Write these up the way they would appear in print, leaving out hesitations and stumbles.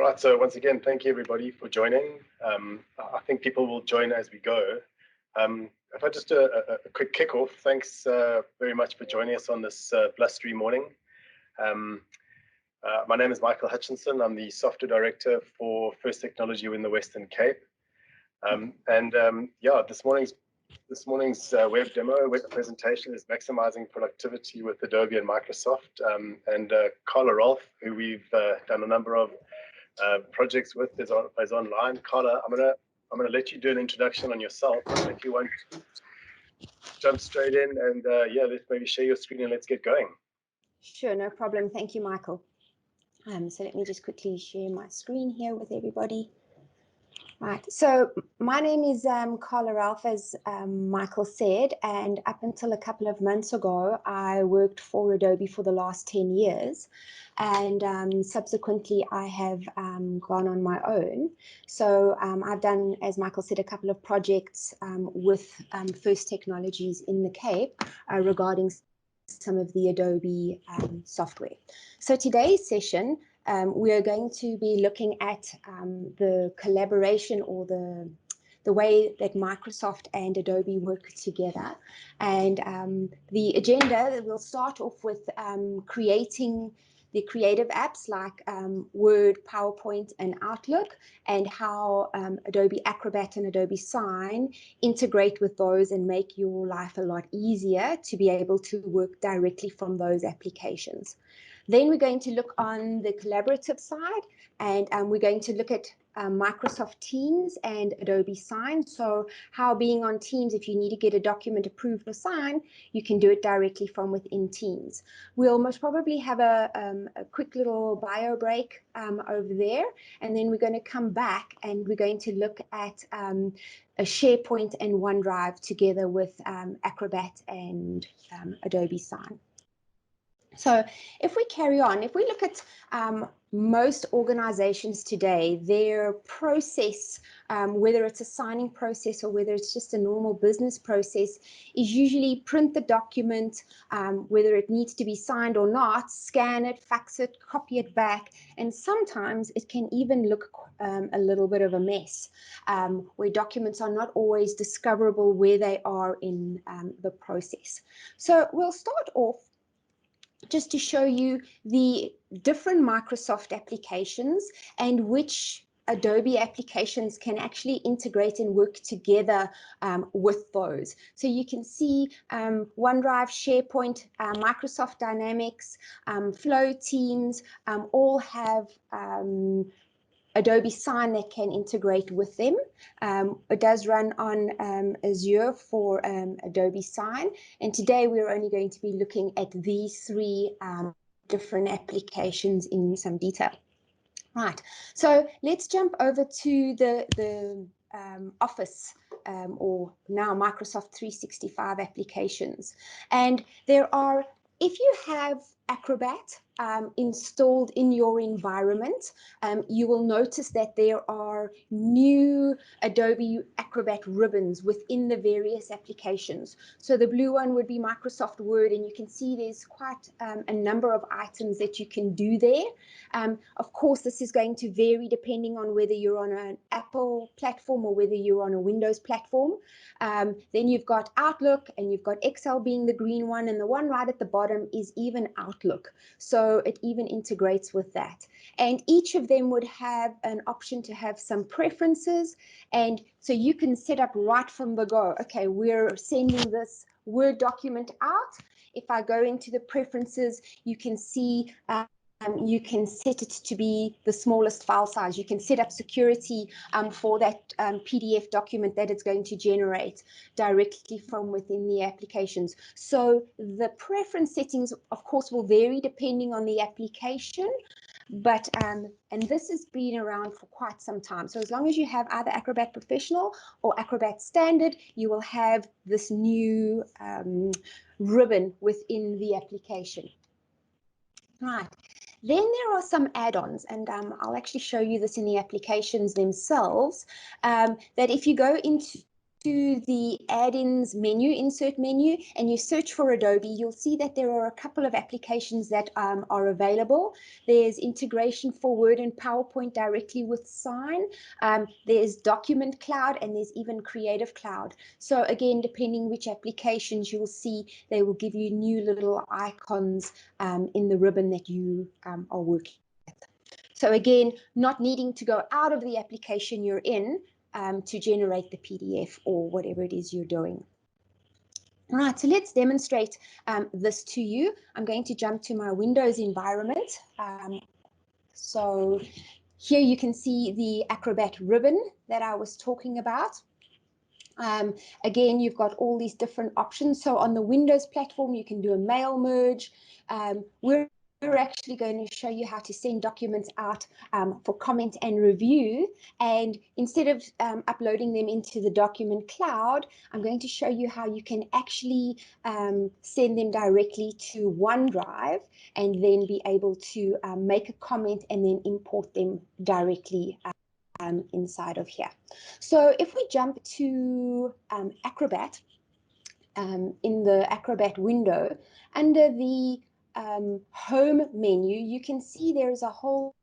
Right, so once again, thank you everybody for joining. I think people will join as we go. If I just do a quick kickoff, thanks very much for joining us on this blustery morning. My name is Michael Hutchinson. I'm the software director for First Technology in the Western Cape. Yeah, this morning's web demo, web presentation is maximizing productivity with Adobe and Microsoft. Carla Ralph, who we've done a number of projects with, is online. Carla, I'm gonna let you do an introduction on yourself. If you want to jump straight in and yeah, let's maybe share your screen and let's get going. Sure, no problem. Thank you, Michael. So let me just quickly share my screen here with everybody. Right, so my name is Carla Ralph, as Michael said, and up until a couple of months ago, I worked for Adobe for the last 10 years, and subsequently I have gone on my own. So I've done, as Michael said, a couple of projects with First Technologies in the Cape regarding some of the Adobe software. So today's session, we are going to be looking at the collaboration or the way that Microsoft and Adobe work together. And the agenda, we'll start off with creating the creative apps like Word, PowerPoint, and Outlook, and how Adobe Acrobat and Adobe Sign integrate with those and make your life a lot easier to be able to work directly from those applications. Then we're going to look on the collaborative side, and we're going to look at Microsoft Teams and Adobe Sign. So how being on Teams, if you need to get a document approved or signed, you can do it directly from within Teams. We'll most probably have a quick little bio break over there, and then we're going to come back and we're going to look at a SharePoint and OneDrive together with Acrobat and Adobe Sign. So if we carry on, if we look at most organizations today, their process, whether it's a signing process or whether it's just a normal business process, is usually print the document, whether it needs to be signed or not, scan it, fax it, copy it back, and sometimes it can even look a little bit of a mess, where documents are not always discoverable where they are in the process. So we'll start off just to show you the different Microsoft applications and which Adobe applications can actually integrate and work together with those. So you can see OneDrive, SharePoint, Microsoft Dynamics, Flow, Teams, all have Adobe Sign that can integrate with them. It does run on Azure for Adobe Sign. And today we're only going to be looking at these three different applications in some detail. Right, so let's jump over to the Office or now Microsoft 365 applications. And there are, if you have Acrobat installed in your environment, you will notice that there are new Adobe Acrobat ribbons within the various applications. So the blue one would be Microsoft Word, and you can see there's quite a number of items that you can do there. Of course, this is going to vary depending on whether you're on an Apple platform or whether you're on a Windows platform. Then you've got Outlook, and you've got Excel being the green one, and the one right at the bottom is even Outlook. So it even integrates with that. And each of them would have an option to have some preferences. And so you can set up right from the go, okay, we're sending this Word document out. If I go into the preferences, you can see you can set it to be the smallest file size. You can set up security for that PDF document that it's going to generate directly from within the applications. So the preference settings, of course, will vary depending on the application. But and this has been around for quite some time. So as long as you have either Acrobat Professional or Acrobat Standard, you will have this new ribbon within the application. Right. Then there are some add-ons, and I'll actually show you this in the applications themselves, that if you go into to the add-ins menu, insert menu, and you search for Adobe, you'll see that there are a couple of applications that are available. There's integration for Word and PowerPoint directly with Sign. There's Document Cloud, and there's even Creative Cloud. So again, depending which applications you'll see, they will give you new little icons in the ribbon that you are working with. So again, not needing to go out of the application you're in to generate the PDF or whatever it is you're doing. All right, so let's demonstrate this to you. I'm going to jump to my Windows environment. So here you can see the Acrobat ribbon that I was talking about. Again, you've got all these different options. So on the Windows platform, you can do a mail merge. We're actually going to show you how to send documents out for comment and review. And instead of uploading them into the document cloud, I'm going to show you how you can actually send them directly to OneDrive and then be able to make a comment and then import them directly inside of here. So if we jump to Acrobat, in the Acrobat window, under the home menu, you can see there's a whole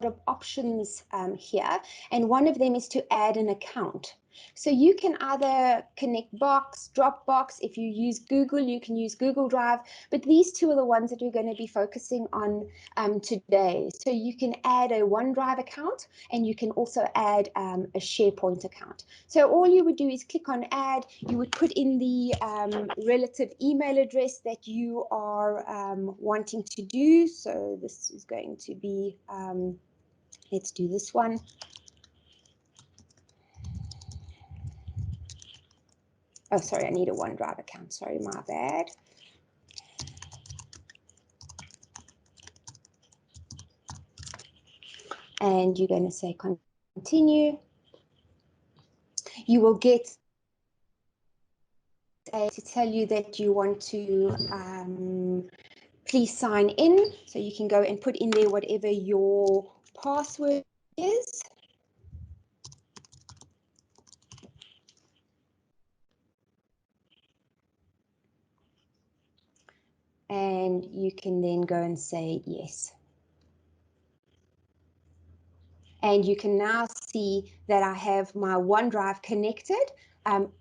lot of options here, and one of them is to add an account. So you can either connect Box, Dropbox. If you use Google, you can use Google Drive, but these two are the ones that we're going to be focusing on today. So you can add a OneDrive account, and you can also add a SharePoint account. So all you would do is click on Add. You would put in the relative email address that you are wanting to do. So this is going to be, let's do this one. Oh, sorry, I need a OneDrive account. Sorry, my bad. And you're going to say continue. You will get to tell you that you want to please sign in. So you can go and put in there whatever your password is. And you can then go and say yes. And you can now see that I have my OneDrive connected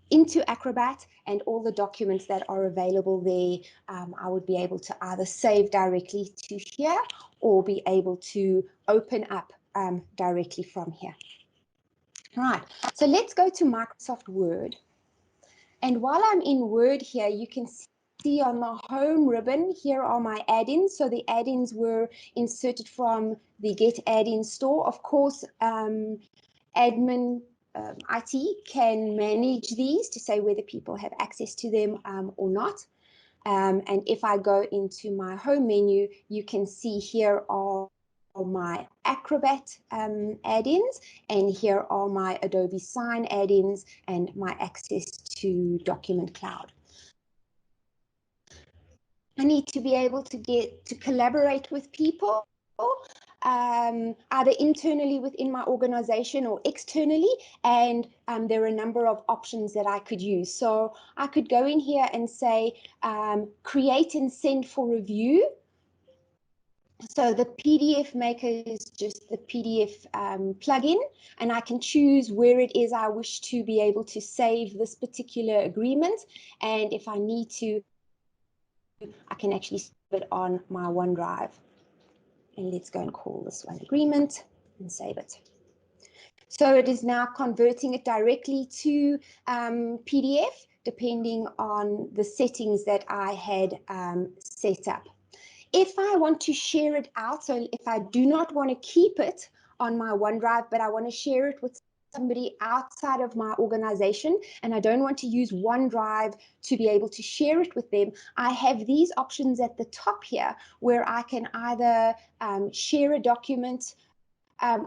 into Acrobat, and all the documents that are available there, I would be able to either save directly to here or be able to open up directly from here. All right, so let's go to Microsoft Word. And while I'm in Word here, you can see on the home ribbon, here are my add-ins. So the add-ins were inserted from the Get Add-in store. Of course, admin IT can manage these to say whether people have access to them or not. And if I go into my home menu, you can see here are my Acrobat add-ins, and here are my Adobe Sign add-ins and my access to Document Cloud. I need to be able to get to collaborate with people, either internally within my organization or externally, and there are a number of options that I could use. So I could go in here and say create and send for review. So the PDF Maker is just the PDF plugin, and I can choose where it is I wish to be able to save this particular agreement. And if I need to, I can actually save it on my OneDrive. And let's go and call this one agreement and save it. So it is now converting it directly to PDF, depending on the settings that I had set up. If I want to share it out, so if I do not want to keep it on my OneDrive, but I want to share it with somebody outside of my organization, and I don't want to use OneDrive to be able to share it with them, I have these options at the top here where I can either share a document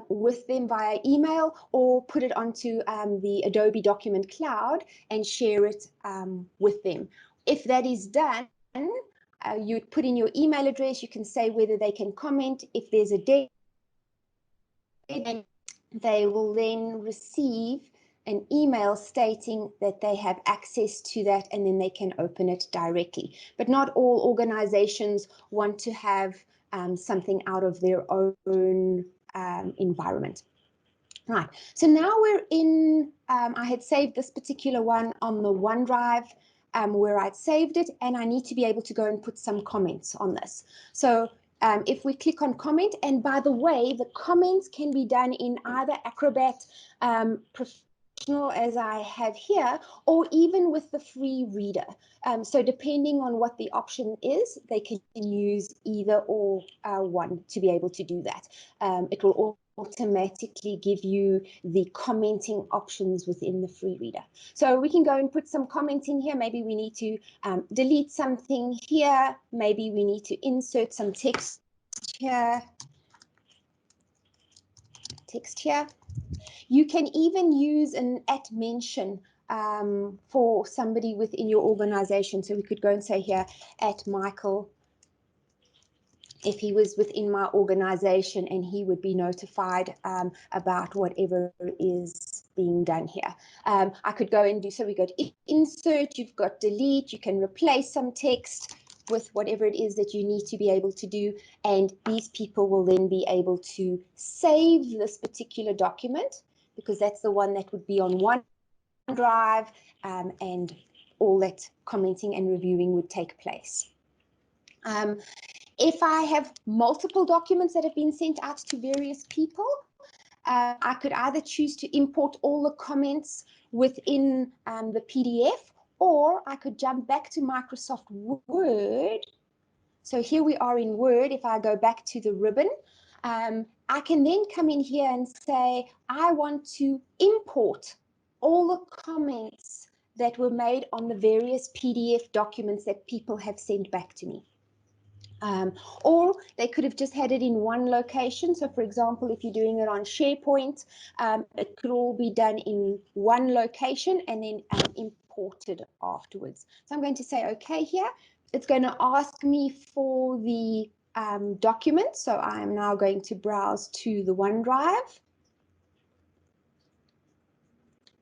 with them via email or put it onto the Adobe Document Cloud and share it with them. If that is done, you put in your email address, you can say whether they can comment. If there's a deadline, they will then receive an email stating that they have access to that, and then they can open it directly. But not all organizations want to have something out of their own environment. Right, so now we're in, I had saved this particular one on the OneDrive where I'd saved it, and I need to be able to go and put some comments on this. So if we click on comment, and by the way, the comments can be done in either Acrobat Professional as I have here, or even with the free reader. So depending on what the option is, they can use either or one to be able to do that. It will automatically give you the commenting options within the free reader. So we can go and put some comments in here. Maybe we need to delete something here. Maybe we need to insert some text here. You can even use an @mention for somebody within your organization. So we could go and say here, @Michael, if he was within my organization, and he would be notified about whatever is being done here. I could go and do, so we go to insert, you've got delete, you can replace some text with whatever it is that you need to be able to do, and these people will then be able to save this particular document, because that's the one that would be on OneDrive, and all that commenting and reviewing would take place. If I have multiple documents that have been sent out to various people, I could either choose to import all the comments within the PDF, or I could jump back to Microsoft Word. So here we are in Word. If I go back to the ribbon, I can then come in here and say, I want to import all the comments that were made on the various PDF documents that people have sent back to me. Or they could have just had it in one location. So for example, if you're doing it on SharePoint, it could all be done in one location and then imported afterwards. So I'm going to say OK here. It's going to ask me for the document. So I'm now going to browse to the OneDrive.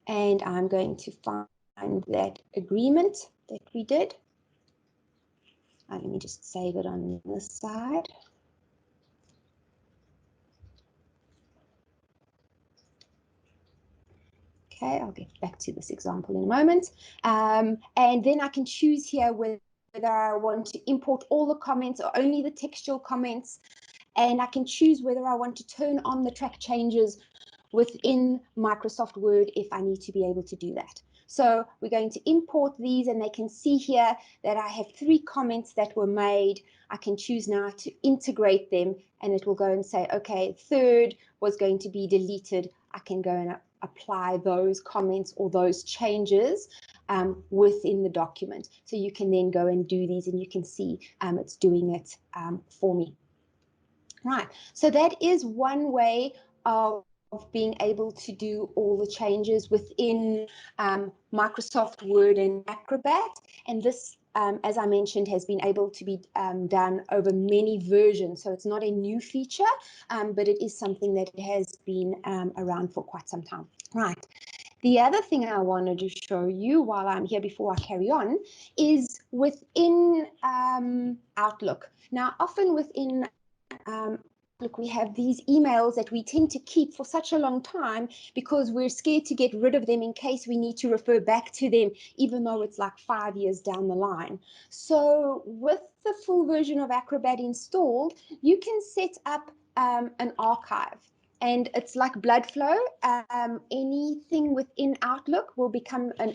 And I'm going to find that agreement that we did. Let me just save it on this side. Okay, I'll get back to this example in a moment. And then I can choose here whether I want to import all the comments or only the textual comments. And I can choose whether I want to turn on the track changes within Microsoft Word if I need to be able to do that. So we're going to import these, and they can see here that I have 3 comments that were made. I can choose now to integrate them, and it will go and say, okay, 3rd was going to be deleted. I can go and apply those comments or those changes within the document. So you can then go and do these, and you can see it's doing it for me. Right, so that is one way of being able to do all the changes within Microsoft Word and Acrobat. And this, as I mentioned, has been able to be done over many versions. So it's not a new feature, but it is something that has been around for quite some time. Right. The other thing I wanted to show you while I'm here before I carry on is within Outlook. Now, often within look, we have these emails that we tend to keep for such a long time because we're scared to get rid of them in case we need to refer back to them, even though it's like 5 years down the line. So with the full version of Acrobat installed, you can set up an archive. And it's like blood flow. Anything within Outlook will become a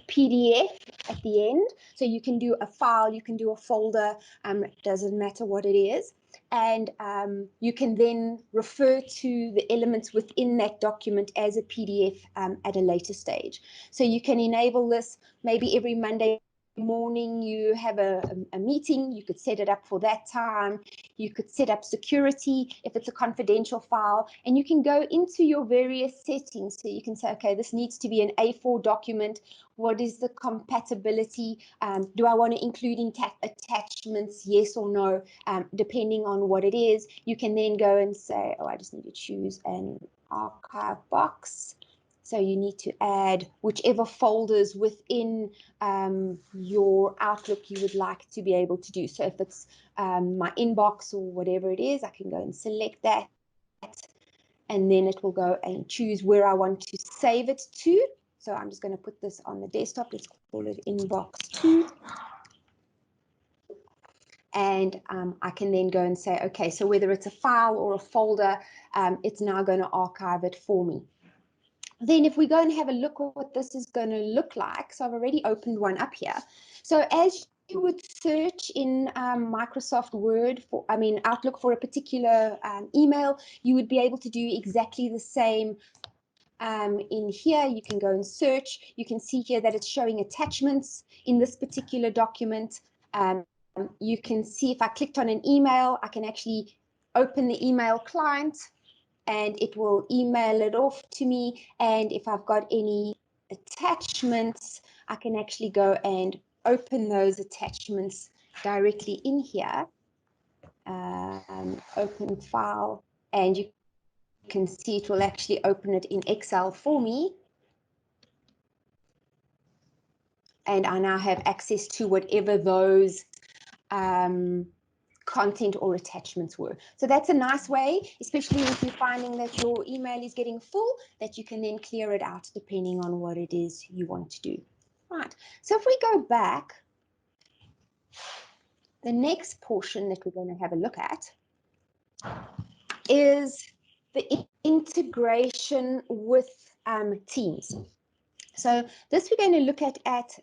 PDF at the end. So you can do a file, you can do a folder, it doesn't matter what it is. And you can then refer to the elements within that document as a PDF at a later stage. So you can enable this maybe every Monday morning you have a meeting, you could set it up for that time. You could set up security if it's a confidential file, and you can go into your various settings. So you can say, okay, this needs to be an A4 document. What is the compatibility? Do I want to include attachments? Yes or no, depending on what it is. You can then go and say, oh, I just need to choose an archive box. So you need to add whichever folders within your Outlook you would like to be able to do. So if it's my inbox or whatever it is, I can go and select that. And then it will go and choose where I want to save it to. So I'm just going to put this on the desktop. Let's call it inbox 2. And I can then go and say, okay, so whether it's a file or a folder, it's now going to archive it for me. Then if we go and have a look at what this is going to look like, so I've already opened one up here. So as you would search in Microsoft Word Outlook for a particular email, you would be able to do exactly the same. In here, you can go and search. You can see here that it's showing attachments in this particular document. You can see if I clicked on an email, I can actually open the email client and it will email it off to me. And if I've got any attachments, I can actually go and open those attachments directly in here. Open file, and you can see it will actually open it in Excel for me. And I now have access to whatever those content or attachments were. So that's a nice way, especially if you're finding that your email is getting full, that you can then clear it out depending on what it is you want to do. Right, so if we go back, the next portion that we're going to have a look at is the integration with Teams. So this we're going to look at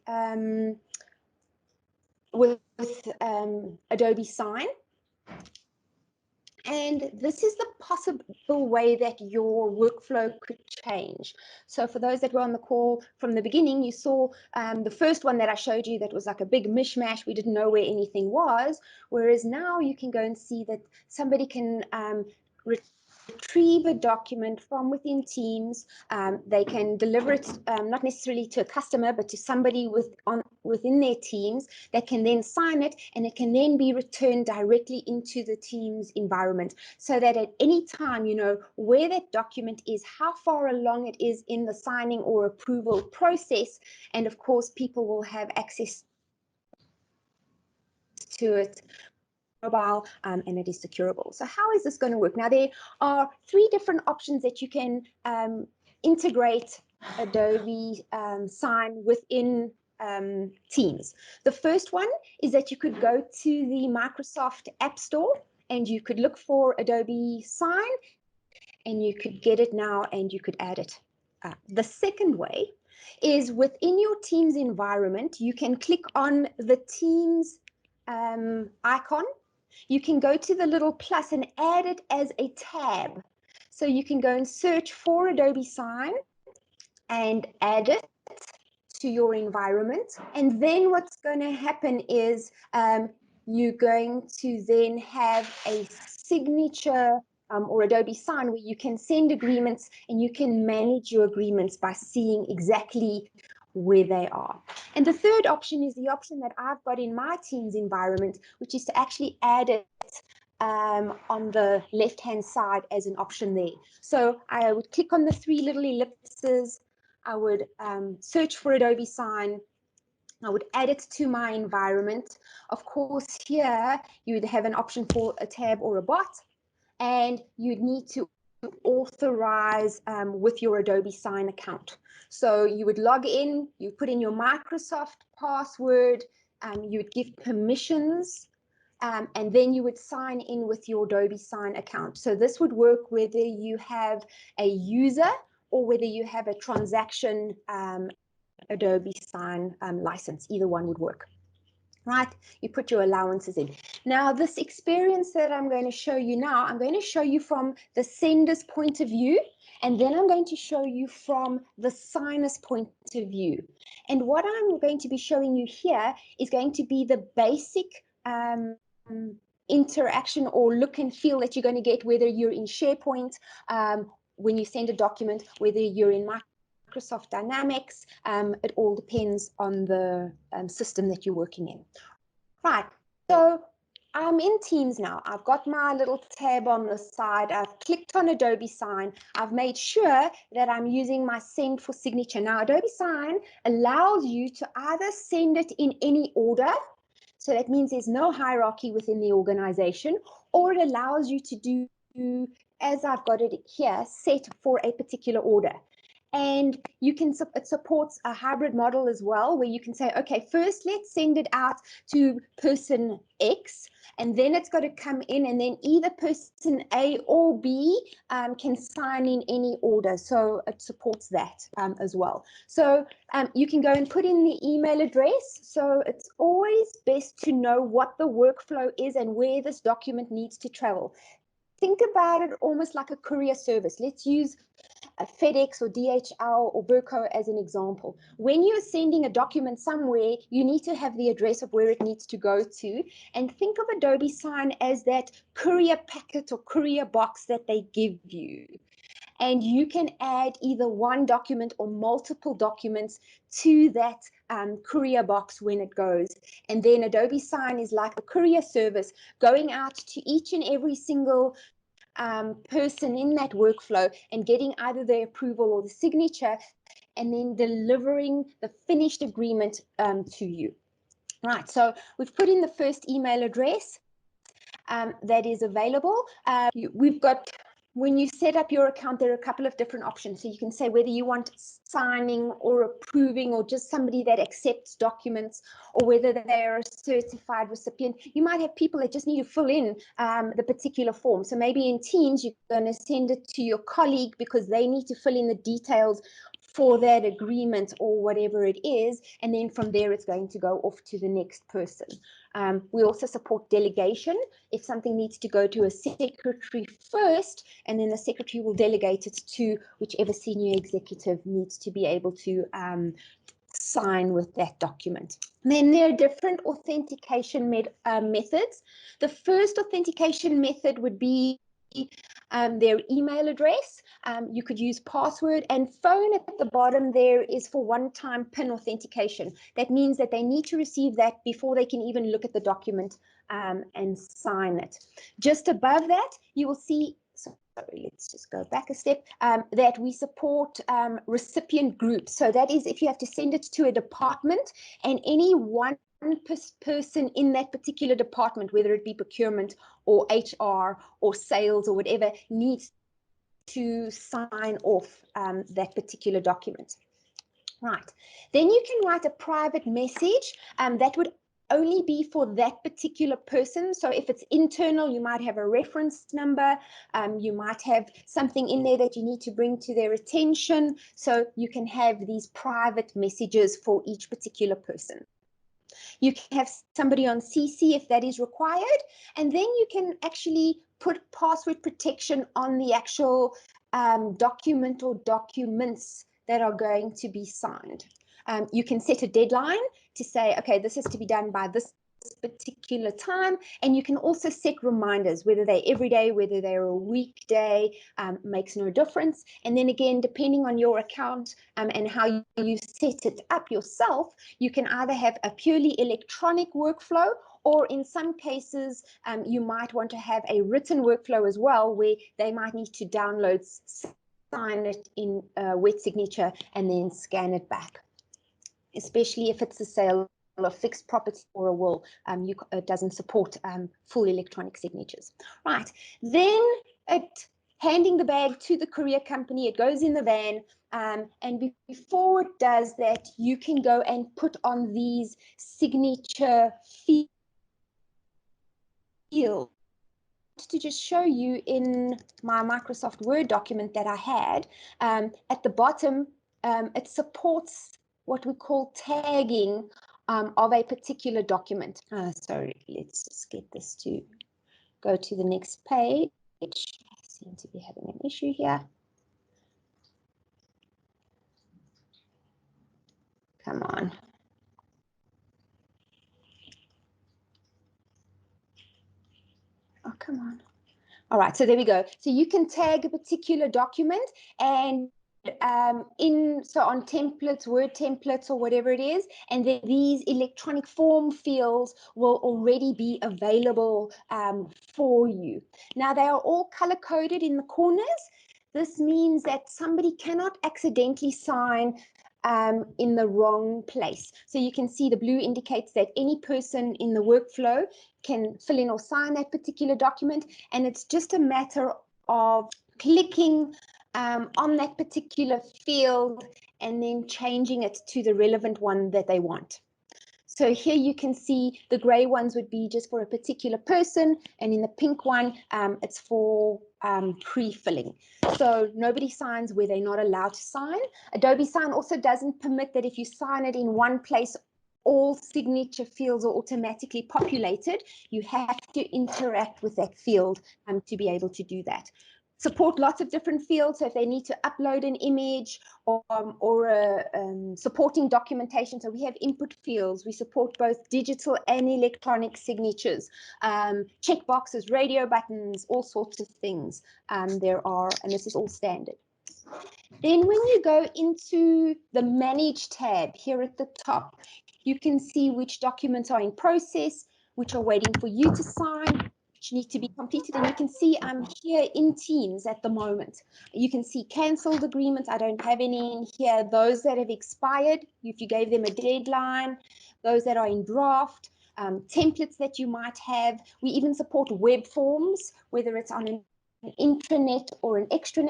with Adobe Sign. And this is the possible way that your workflow could change. So for those that were on the call from the beginning, you saw the first one that I showed you that was like a big mishmash. We didn't know where anything was. Whereas now you can go and see that somebody can retrieve a document from within Teams. They can deliver it not necessarily to a customer, but to somebody within their Teams that can then sign it, and it can then be returned directly into the Teams environment, so that at any time you know where that document is, how far along it is in the signing or approval process, and of course people will have access to it mobile, and it is secureable. So how is this going to work? Now, there are 3 different options that you can integrate Adobe Sign within Teams. The first one is that you could go to the Microsoft App Store and you could look for Adobe Sign and you could get it now and you could add it. The second way is within your Teams environment, you can click on the Teams icon. You can go to the little plus and add it as a tab. So you can go and search for Adobe Sign and add it to your environment. And then what's going to happen is you're going to then have a signature or Adobe Sign where you can send agreements and you can manage your agreements by seeing exactly where they are. And the third option is the option that I've got in my Teams environment, which is to actually add it on the left-hand side as an option there. So I would click on the 3 little ellipses. I would search for Adobe Sign. I would add it to my environment. Of course, here you would have an option for a tab or a bot, and you'd need to authorize with your Adobe Sign account. So you would log in, you put in your Microsoft password, you would give permissions, and then you would sign in with your Adobe Sign account. So this would work whether you have a user or whether you have a transaction Adobe Sign license. Either one would work. Right, you put your allowances in. Now, this experience that I'm going to show you now, I'm going to show you from the sender's point of view, and then I'm going to show you from the signer's point of view. And what I'm going to be showing you here is going to be the basic interaction or look and feel that you're going to get whether you're in SharePoint, when you send a document, whether you're in Microsoft Dynamics. It all depends on the system that you're working in. Right, so I'm in Teams now. I've got my little tab on the side. I've clicked on Adobe Sign. I've made sure that I'm using my send for signature. Now, Adobe Sign allows you to either send it in any order. So that means there's no hierarchy within the organization, or it allows you to do, as I've got it here, set for a particular order. And you can, it supports a hybrid model as well, where you can say, okay, first let's send it out to person X, and then it's got to come in, and then either person A or B can sign in any order. So it supports that as well. So you can go and put in the email address. So it's always best to know what the workflow is and where this document needs to travel. Think about it almost like a courier service. Let's use a FedEx or DHL or Burco as an example. When you're sending a document somewhere, you need to have the address of where it needs to go to. And think of Adobe Sign as that courier packet or courier box that they give you. And you can add either one document or multiple documents to that courier box when it goes. And then Adobe Sign is like a courier service going out to each and every single person in that workflow and getting either the approval or the signature, and then delivering the finished agreement to you. Right, so we've put in the first email address that is available. We've got, when you set up your account, there are a couple of different options. So you can say whether you want signing or approving or just somebody that accepts documents, or whether they are a certified recipient. You might have people that just need to fill in the particular form. So maybe in Teams, you're going to send it to your colleague because they need to fill in the details for that agreement or whatever it is. And then from there, it's going to go off to the next person. We also support delegation. If something needs to go to a secretary first, and then the secretary will delegate it to whichever senior executive needs to be able to sign with that document. Then there are different authentication methods. The first authentication method would be their email address. You could use password, and phone at the bottom there is for one-time PIN authentication. That means that they need to receive that before they can even look at the document and sign it. Just above that, you will see, sorry, let's just go back a step, that we support recipient groups. So that is if you have to send it to a department, and any one person in that particular department, whether it be procurement or HR or sales or whatever, needs to sign off that particular document. Right. Then you can write a private message that would only be for that particular person. So if it's internal, you might have a reference number. You might have something in there that you need to bring to their attention. So you can have these private messages for each particular person. You can have somebody on CC if that is required, and then you can actually put password protection on the actual document or documents that are going to be signed. You can set a deadline to say, okay, this is to be done by this particular time, and you can also set reminders, whether they're every day, whether they're a weekday, makes no difference. And then again, depending on your account and how you set it up yourself, you can either have a purely electronic workflow, or in some cases, you might want to have a written workflow as well, where they might need to download, sign it in wet signature, and then scan it back, especially if it's a sale a fixed property or a will. It doesn't support full electronic signatures. Right, then handing the bag to the courier company, it goes in the van, and before it does that, you can go and put on these signature fields. To just show you in my Microsoft Word document that I had, at the bottom, it supports what we call tagging of a particular document. Sorry, let's just get this to go to the next page. I seem to be having an issue here. Come on. Oh, come on. All right, so there we go. So you can tag a particular document, and on templates, Word templates, or whatever it is, and then these electronic form fields will already be available for you. Now, they are all color coded in the corners. This means that somebody cannot accidentally sign in the wrong place. So you can see the blue indicates that any person in the workflow can fill in or sign that particular document, and it's just a matter of clicking on that particular field and then changing it to the relevant one that they want. So here you can see the gray ones would be just for a particular person, and in the pink one, it's for pre-filling. So nobody signs where they're not allowed to sign. Adobe Sign also doesn't permit that if you sign it in one place, all signature fields are automatically populated. You have to interact with that field to be able to do that. Support lots of different fields, so if they need to upload an image or supporting documentation, so we have input fields, we support both digital and electronic signatures, check boxes, radio buttons, all sorts of things there are, and this is all standard. Then when you go into the Manage tab here at the top, you can see which documents are in process, which are waiting for you to sign, which need to be completed. And you can see I'm here in Teams at the moment. You can see cancelled agreements. I don't have any in here. Those that have expired, if you gave them a deadline, those that are in draft, templates that you might have. We even support web forms, whether it's on an intranet or an extra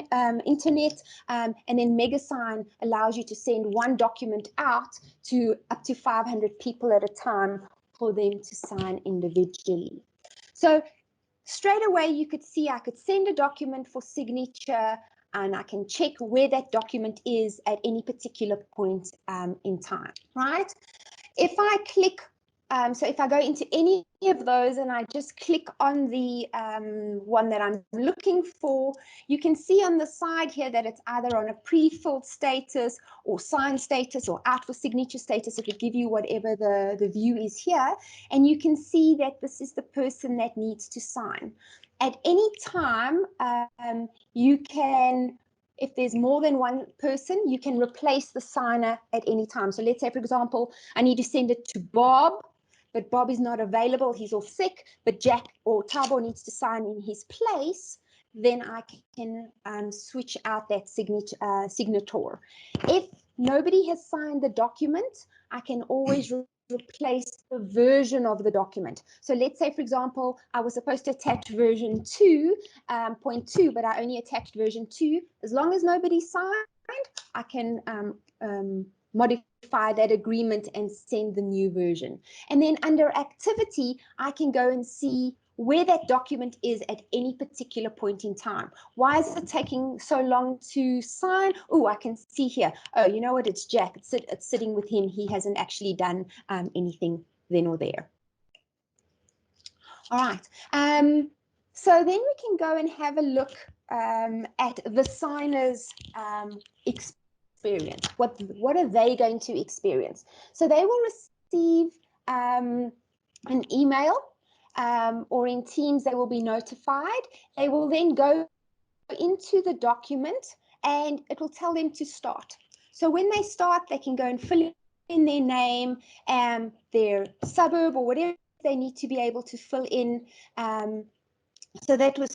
internet, and then MegaSign allows you to send one document out to up to 500 people at a time for them to sign individually. So straight away you could see I could send a document for signature, and I can check where that document is at any particular point in time, right? If I click so if I go into any of those and I just click on the one that I'm looking for, you can see on the side here that it's either on a pre-filled status or signed status or out for signature status. It would give you whatever the view is here. And you can see that this is the person that needs to sign. At any time, you can, if there's more than one person, you can replace the signer at any time. So let's say, for example, I need to send it to Bob, but Bob is not available, he's off sick, but Jack or Tabo needs to sign in his place, then I can switch out that signature. If nobody has signed the document, I can always replace the version of the document. So let's say, for example, I was supposed to attach version 2.2, but I only attached version 2. As long as nobody signed, I can modify that agreement and send the new version. And then under activity, I can go and see where that document is at any particular point in time. Why is it taking so long to sign? Oh, I can see here. Oh, you know what? It's Jack. It's sitting with him. He hasn't actually done anything then or there. All right. So then we can go and have a look at the signer's experience. What are they going to experience? So they will receive an email, or in Teams they will be notified. They will then go into the document and it will tell them to start. So when they start, they can go and fill in their name and their suburb or whatever they need to be able to fill in. So that was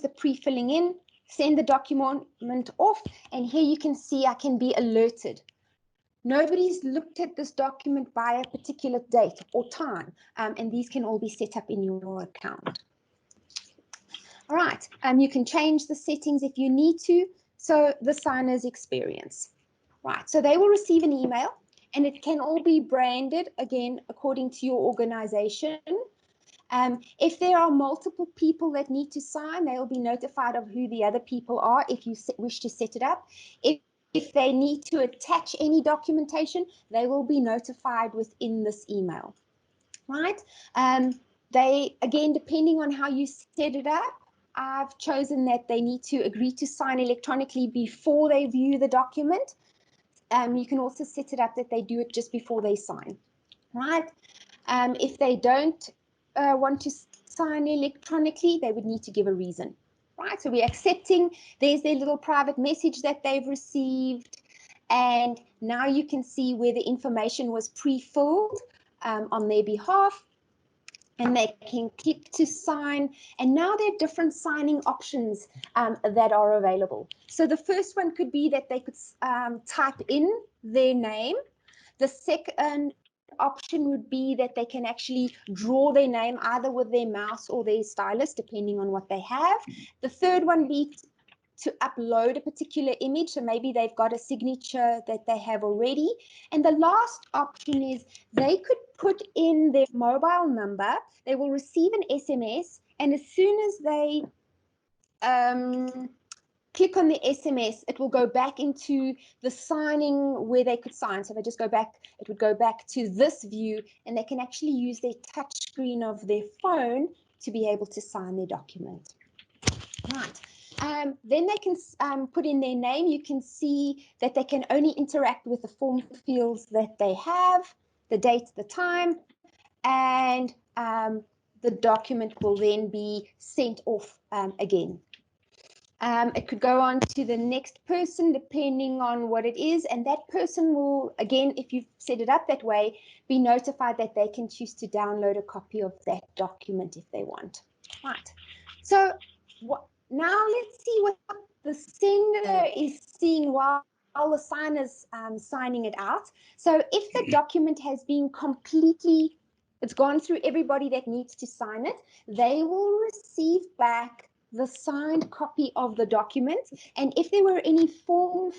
the pre-filling in. Send the document off, and here you can see I can be alerted. Nobody's looked at this document by a particular date or time, and these can all be set up in your account. All right, you can change the settings if you need to. So the signer's experience. Right, so they will receive an email, and it can all be branded, again, according to your organization. If there are multiple people that need to sign, they will be notified of who the other people are if you wish to set it up. If they need to attach any documentation, they will be notified within this email, right? They, again, depending on how you set it up, I've chosen that they need to agree to sign electronically before they view the document. You can also set it up that they do it just before they sign, right? If they don't want to sign electronically, they would need to give a reason. right? So we're accepting. There's their little private message that they've received. And now you can see where the information was pre-filled on their behalf. And they can click to sign. And now there are different signing options that are available. So the first one could be that they could type in their name. The second option would be that they can actually draw their name either with their mouse or their stylus, depending on what they have. The third one be to upload a particular image. So maybe they've got a signature that they have already. And the last option is they could put in their mobile number. They will receive an SMS. And as soon as they click on the SMS, it will go back into the signing where they could sign. So if I just go back, it would go back to this view, and they can actually use their touch screen of their phone to be able to sign their document. Right. Then they can put in their name. You can see that they can only interact with the form fields that they have, the date, the time, and the document will then be sent off again. It could go on to the next person depending on what it is, and that person will, again, if you've set it up that way, be notified that they can choose to download a copy of that document if they want. Right. So now let's see what the sender is seeing while the signer's signing it out. So if the document has been completely, it's gone through everybody that needs to sign it, they will receive back the signed copy of the document. And if there were any form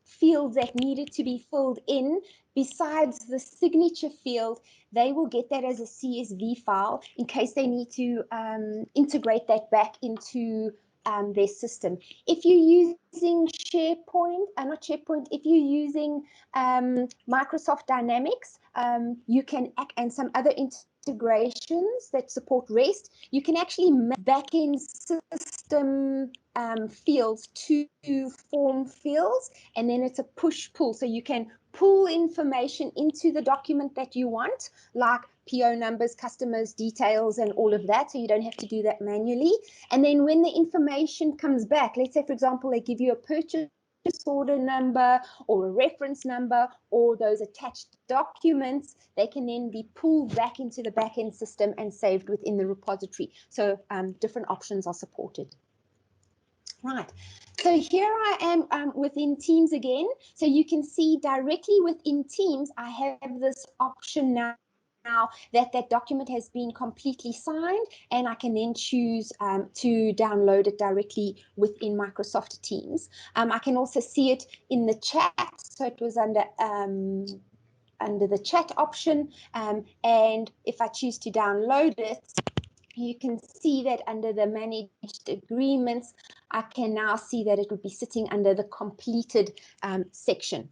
fields that needed to be filled in besides the signature field, they will get that as a CSV file in case they need to integrate that back into their system. If you're using SharePoint, not SharePoint, if you're using Microsoft Dynamics, you can, and some other integrations that support REST, you can actually make backend system fields to form fields, and then it's a push-pull. So you can pull information into the document that you want, like PO numbers, customers, details, and all of that. So you don't have to do that manually. And then when the information comes back, let's say, for example, they give you a purchase order number or a reference number or those attached documents, they can then be pulled back into the backend system and saved within the repository. So different options are supported. Right, so here I am within Teams again. So you can see directly within Teams, I have this option now that that document has been completely signed, and I can then choose to download it directly within Microsoft Teams. I can also see it in the chat, so it was under the chat option, and if I choose to download it, you can see that under the managed agreements, I can now see that it would be sitting under the completed section.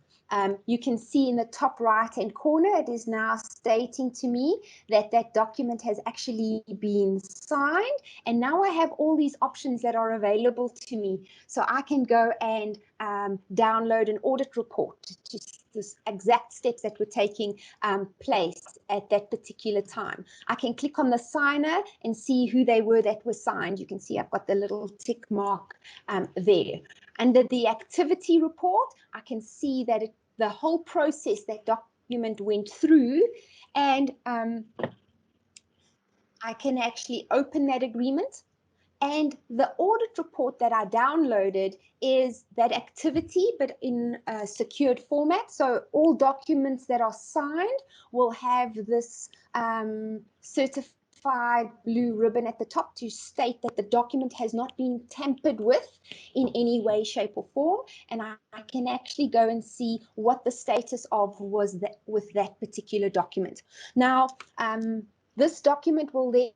You can see in the top right-hand corner, it is now stating to me that that document has actually been signed. And now I have all these options that are available to me. So I can go and download an audit report to the exact steps that were taking place at that particular time. I can click on the signer and see who they were that were signed. You can see I've got the little tick mark there. Under the activity report, I can see that the whole process that document went through, and I can actually open that agreement. And the audit report that I downloaded is that activity, but in a secured format. So all documents that are signed will have this certified blue ribbon at the top to state that the document has not been tampered with in any way, shape, or form. And I can actually go and see what the status of was with that particular document. Now, this document will then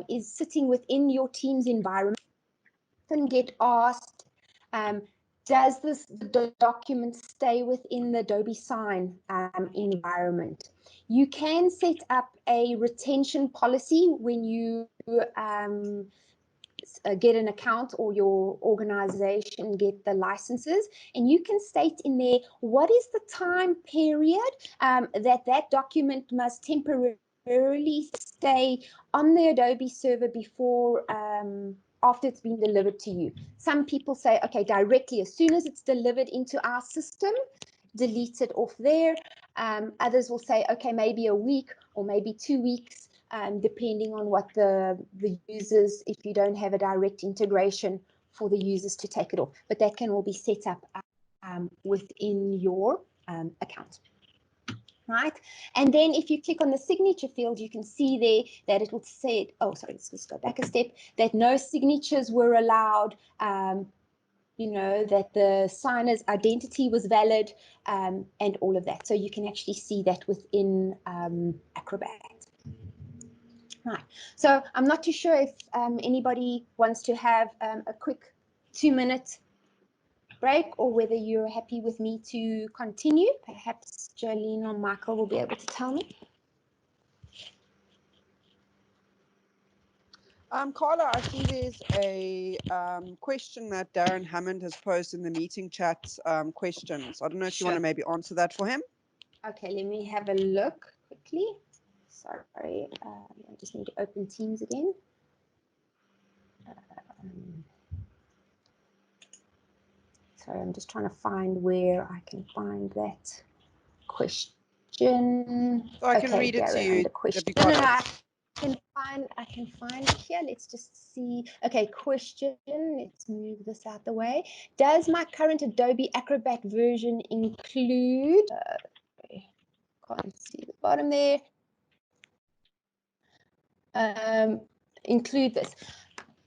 is sitting within your Teams environment and get asked, does this document stay within the Adobe Sign environment? You can set up a retention policy when you get an account or your organization get the licenses, and you can state in there what is the time period that document must temporarily stay on the Adobe server before after it's been delivered to you. Some people say, okay, directly, as soon as it's delivered into our system, delete it off there. Others will say, okay, maybe a week or maybe 2 weeks, depending on what the users, if you don't have a direct integration for the users to take it off. But that can all be set up within your account. Right, and then if you click on the signature field, you can see there that it will say, oh, sorry, let's go back a step, that no signatures were allowed, you know, that the signer's identity was valid, and all of that. So you can actually see that within Acrobat. Right, so I'm not too sure if anybody wants to have a quick 2-minute break, or whether you're happy with me to continue. Perhaps Jolene or Michael will be able to tell me. Carla, I see there's a question that Darren Hammond has posed in the meeting chat questions. I don't know if you want to maybe answer that for him. Okay, let me have a look quickly. Sorry, I just need to open Teams again. Sorry, I'm just trying to find where I can find that question. So I can read it to you. No, I can find it here. Let's just see. Okay, question. Let's move this out the way. Does my current Adobe Acrobat version include? Can't see the bottom there. Include this.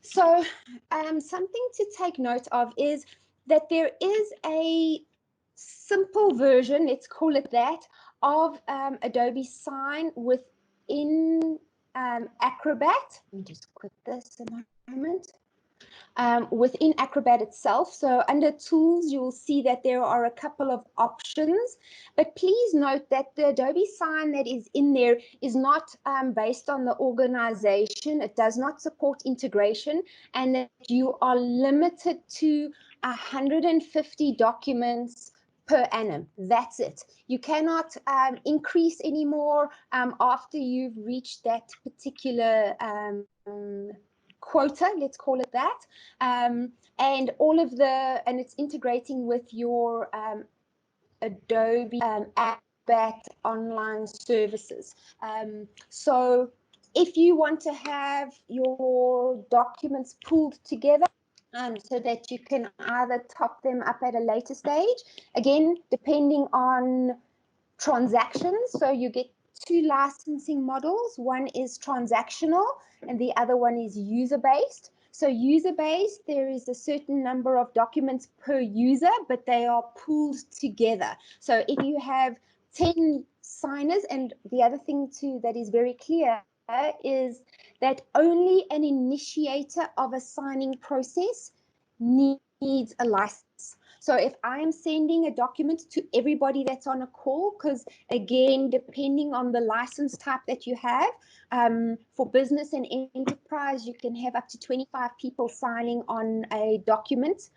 So something to take note of is that there is a simple version, let's call it that, of Adobe Sign within Acrobat. Let me just quit this a moment. Within Acrobat itself. So under tools, you will see that there are a couple of options, but please note that the Adobe Sign that is in there is not based on the organization. It does not support integration, and that you are limited to 150 documents per annum. That's it. You cannot increase anymore after you've reached that particular quota, let's call it that, and all of and it's integrating with your Adobe Acrobat online services. So if you want to have your documents pooled together, so that you can either top them up at a later stage, again, depending on transactions. So you get 2 licensing models. One is transactional and the other one is user-based. So user-based, there is a certain number of documents per user, but they are pooled together. So if you have 10 signers, and the other thing too that is very clear is that only an initiator of a signing process needs a license. So if I'm sending a document to everybody that's on a call, because again, depending on the license type that you have, for business and enterprise, you can have up to 25 people signing on a document.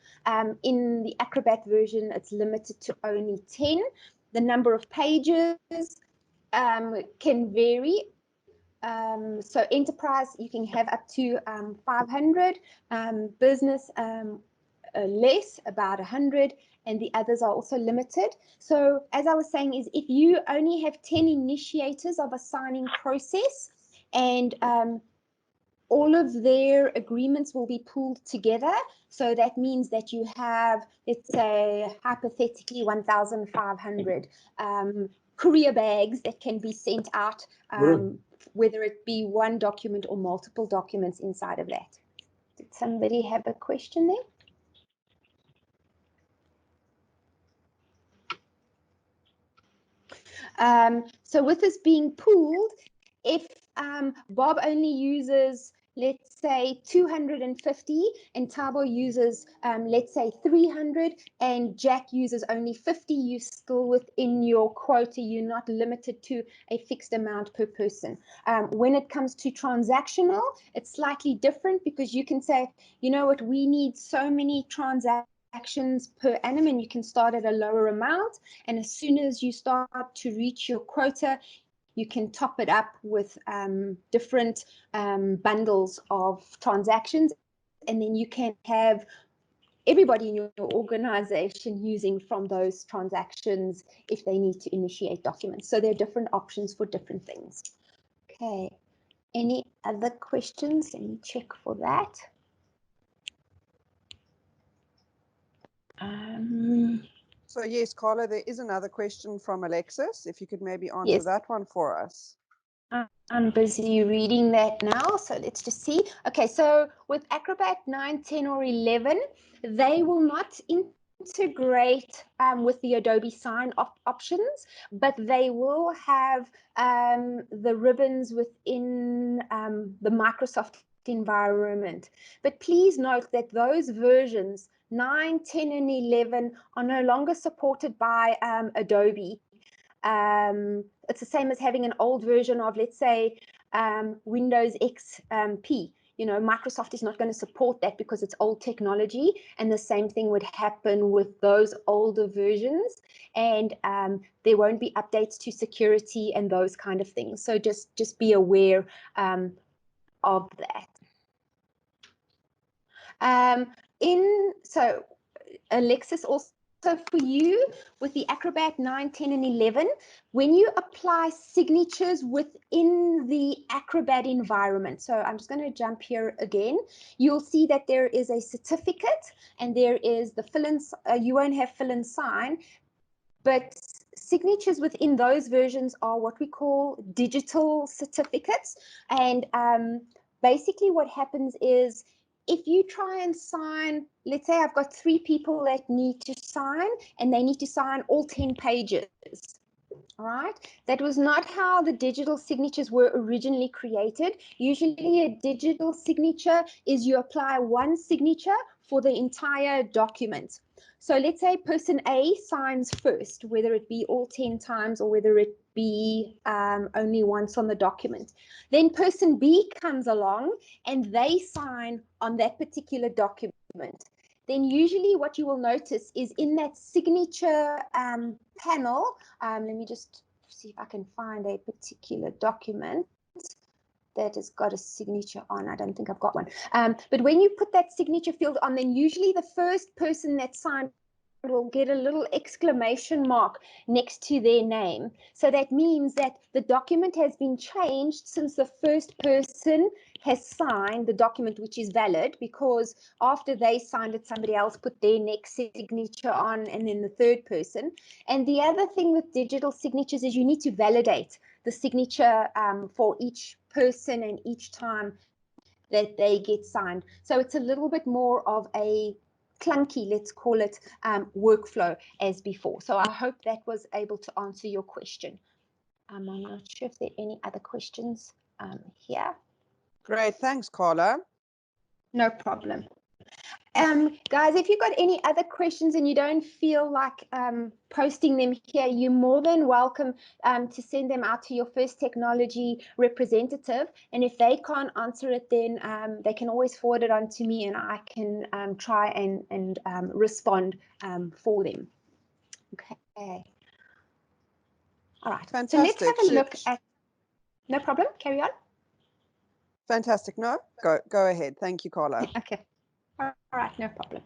In the Acrobat version, it's limited to only 10. The number of pages can vary. So enterprise, you can have up to 500, business less, about 100, and the others are also limited. So as I was saying, is if you only have 10 initiators of a signing process, and all of their agreements will be pooled together. So that means that you have, let's say, hypothetically 1,500 courier bags that can be sent out, whether it be one document or multiple documents inside of that. Did somebody have a question there? So with this being pooled, if Bob only uses, let's say, 250 and Tabo uses, let's say, 300 and Jack uses only 50, you're still within your quota. You're not limited to a fixed amount per person. When it comes to transactional, it's slightly different, because you can say, you know what, we need so many transactions per annum, and you can start at a lower amount, and as soon as you start to reach your quota, you can top it up with different bundles of transactions, and then you can have everybody in your organization using from those transactions if they need to initiate documents. So there are different options for different things. Okay, any other questions? Let me check for that. So yes, Carla, there is another question from Alexis. If you could maybe answer Yes. that one for us. I'm busy reading that now, so let's just see. Okay, so with Acrobat 9, 10, or 11, they will not integrate with the Adobe Sign options, but they will have the ribbons within the Microsoft environment. But please note that those versions 9, 10, and 11 are no longer supported by Adobe. It's the same as having an old version of, let's say, Windows XP. You know, Microsoft is not going to support that because it's old technology, and the same thing would happen with those older versions, and there won't be updates to security and those kind of things. So just be aware of that. So Alexis, also for you with the Acrobat 9, 10, and 11, when you apply signatures within the Acrobat environment, so I'm just going to jump here again, you'll see that there is a certificate and there is the fill-in, you won't have fill and sign, but signatures within those versions are what we call digital certificates. And basically what happens is, if you try and sign, let's say I've got 3 people that need to sign, and they need to sign all 10 pages. All right, that was not how the digital signatures were originally created. Usually a digital signature is you apply one signature for the entire document. So let's say person A signs first, whether it be all 10 times or whether it be only once on the document. Then person B comes along and they sign on that particular document. Then usually what you will notice is in that signature panel, let me just see if I can find a particular document that has got a signature on. I don't think I've got one. But when you put that signature field on, then usually the first person that signed will get a little exclamation mark next to their name. So that means that the document has been changed since the first person has signed the document, which is valid, because after they signed it, somebody else put their next signature on, and then the third person. And the other thing with digital signatures is you need to validate the signature for each person and each time that they get signed. So it's a little bit more of a clunky, let's call it, workflow as before. So I hope that was able to answer your question. I'm not sure if there are any other questions here. Great, thanks, Carla. No problem. Guys, if you've got any other questions and you don't feel like posting them here, you're more than welcome to send them out to your First Technology representative. And if they can't answer it, then they can always forward it on to me, and I can try and respond for them. Okay. All right. Fantastic. So let's have a look at. No problem. Carry on. Fantastic. No, go ahead. Thank you, Carla. Okay. All right, no problem.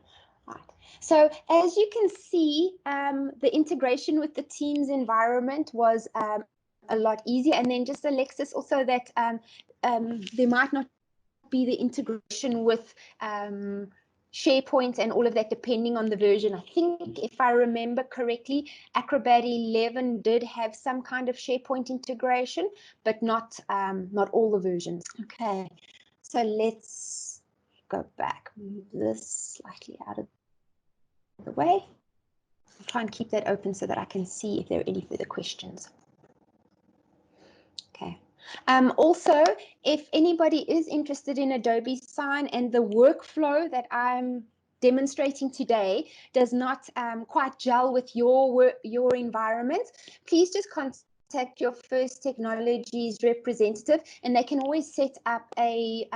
All right. So as you can see, the integration with the Teams environment was a lot easier. And then just Alexis, also that there might not be the integration with SharePoint and all of that, depending on the version. I think, if I remember correctly, Acrobat 11 did have some kind of SharePoint integration, but not all the versions. Okay, so let's go back, move this slightly out of the way. I'll try and keep that open so that I can see if there are any further questions. Okay. Also, if anybody is interested in Adobe Sign and the workflow that I'm demonstrating today does not quite gel with your environment, please just contact your First Technologies representative, and they can always set up a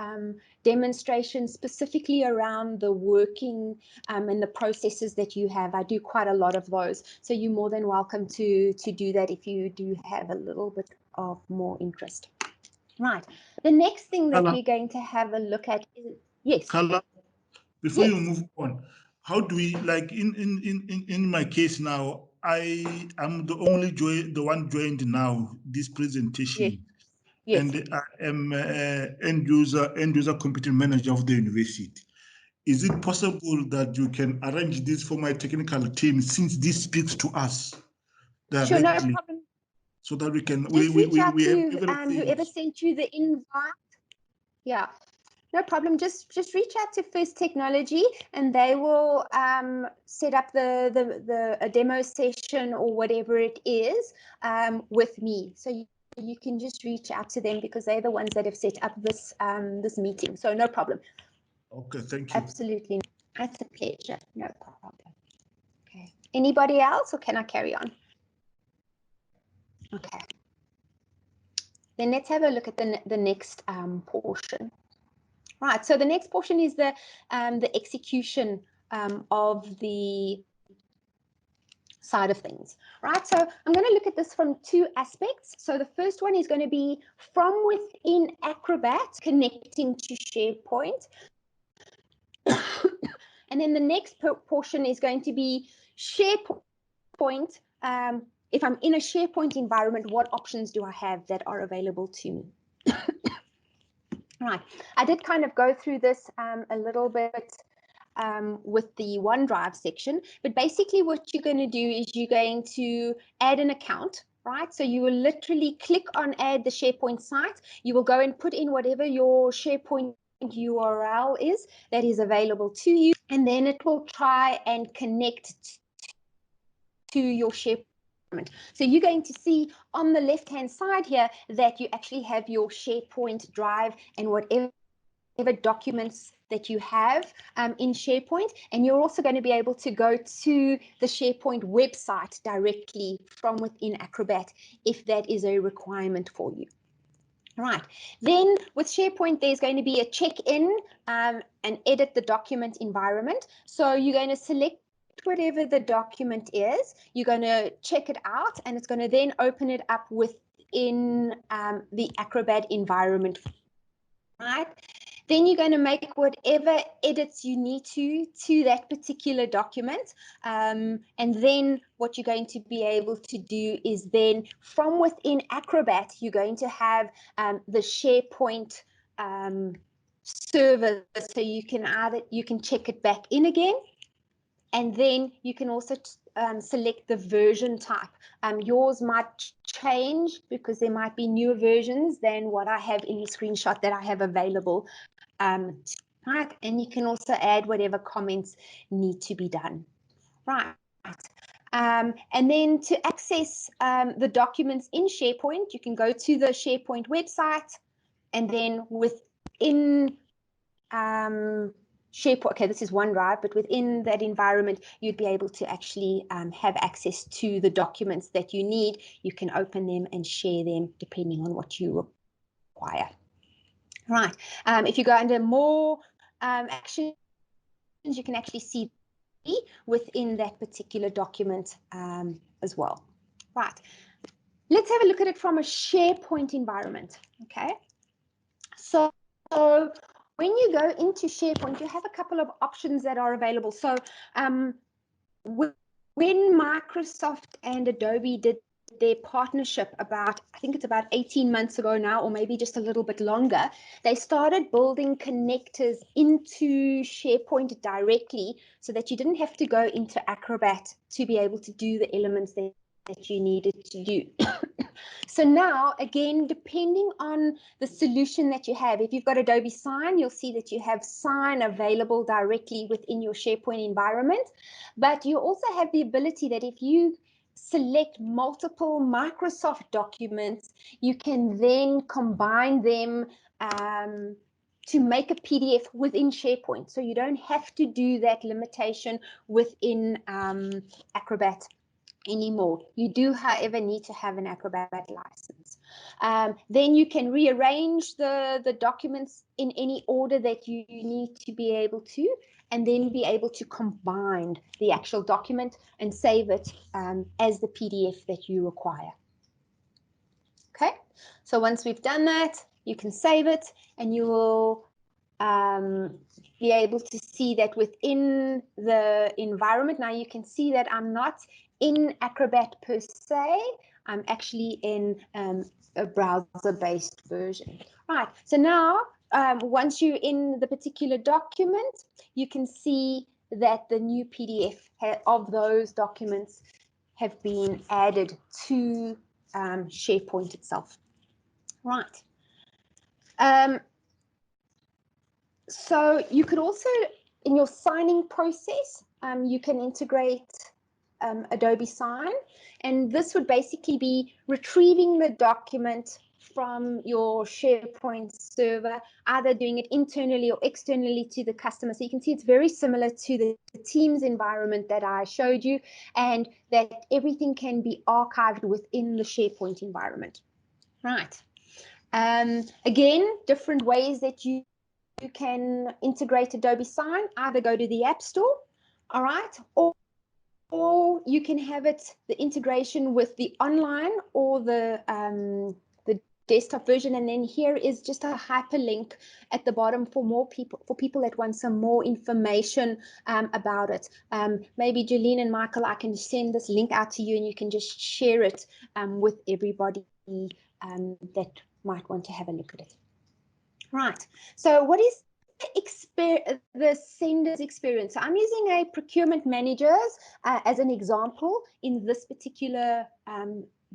demonstration specifically around the working and the processes that you have. I do quite a lot of those, so you're more than welcome to do that if you do have a little bit of more interest. Right. The next thing that we're going to have a look at is, yes. Carla, before you move on, how do we, like in my case now, I am the one joined now this presentation. Yes. And I am end user computing manager of the university. Is it possible that you can arrange this for my technical team, since this speaks to us directly? Sure, no problem. So that we can Just reach out to everything. whoever sent you the invite. Yeah, no problem. Just reach out to First Technology, and they will set up a demo session or whatever it is with me. So you can just reach out to them, because they're the ones that have set up this this meeting. So no problem. Okay, thank you. Absolutely, that's a pleasure. No problem. Okay. Anybody else, or can I carry on? Okay. Then let's have a look at the next portion. Right, so the next portion is the execution of the side of things, right? So I'm going to look at this from two aspects. So the first one is going to be from within Acrobat connecting to SharePoint. And then the next portion is going to be SharePoint. If I'm in a SharePoint environment, what options do I have that are available to me? Right, I did kind of go through this a little bit with the OneDrive section, but basically what you're going to do is you're going to add an account, right? So you will literally click on add the SharePoint site. You will go and put in whatever your SharePoint URL is that is available to you, and then it will try and connect to your SharePoint. So you're going to see on the left-hand side here that you actually have your SharePoint drive and whatever documents that you have in SharePoint, and you're also going to be able to go to the SharePoint website directly from within Acrobat if that is a requirement for you. Right, then with SharePoint, there's going to be a check-in and edit the document environment. So you're going to select whatever the document is, you're going to check it out, and it's going to then open it up within the Acrobat environment. Right, then you're going to make whatever edits you need to that particular document, and then what you're going to be able to do is then from within Acrobat you're going to have the SharePoint server, so you can check it back in again. And then you can also select the version type. Yours might change because there might be newer versions than what I have in the screenshot that I have available. Right, and you can also add whatever comments need to be done. Right. And then to access the documents in SharePoint, you can go to the SharePoint website, and then within SharePoint, okay, this is OneDrive, but within that environment, you'd be able to actually have access to the documents that you need. You can open them and share them depending on what you require. Right, if you go under more actions, you can actually see within that particular document as well. Right, let's have a look at it from a SharePoint environment, okay? So when you go into SharePoint, you have a couple of options that are available. So when Microsoft and Adobe did their partnership I think it's about 18 months ago now, or maybe just a little bit longer, they started building connectors into SharePoint directly so that you didn't have to go into Acrobat to be able to do the elements that you needed to do. So now, again, depending on the solution that you have, if you've got Adobe Sign, you'll see that you have Sign available directly within your SharePoint environment. But you also have the ability that if you select multiple Microsoft documents, you can then combine them to make a PDF within SharePoint. So you don't have to do that limitation within Acrobat anymore. You do, however, need to have an Acrobat license. Then you can rearrange the documents in any order that you need to be able to, and then be able to combine the actual document and save it as the PDF that you require. Okay, so once we've done that, you can save it, and you will be able to see that within the environment, now you can see that I'm not in Acrobat per se, I'm actually in a browser-based version. Right, so now once you're in the particular document, you can see that the new PDF of those documents have been added to SharePoint itself. Right. So you could also, in your signing process, you can integrate Adobe Sign, and this would basically be retrieving the document from your SharePoint server, either doing it internally or externally to the customer. So you can see it's very similar to the Teams environment that I showed you, and that everything can be archived within the SharePoint environment. Right. Again, different ways that you can integrate Adobe Sign, either go to the App Store, all right, or you can have it, the integration with the online or the desktop version. And then here is just a hyperlink at the bottom for people that want some more information about it. Maybe Jolene and Michael, I can send this link out to you and you can just share it with everybody that might want to have a look at it. Right, so what is the sender's experience? So I'm using a procurement manager's as an example in this particular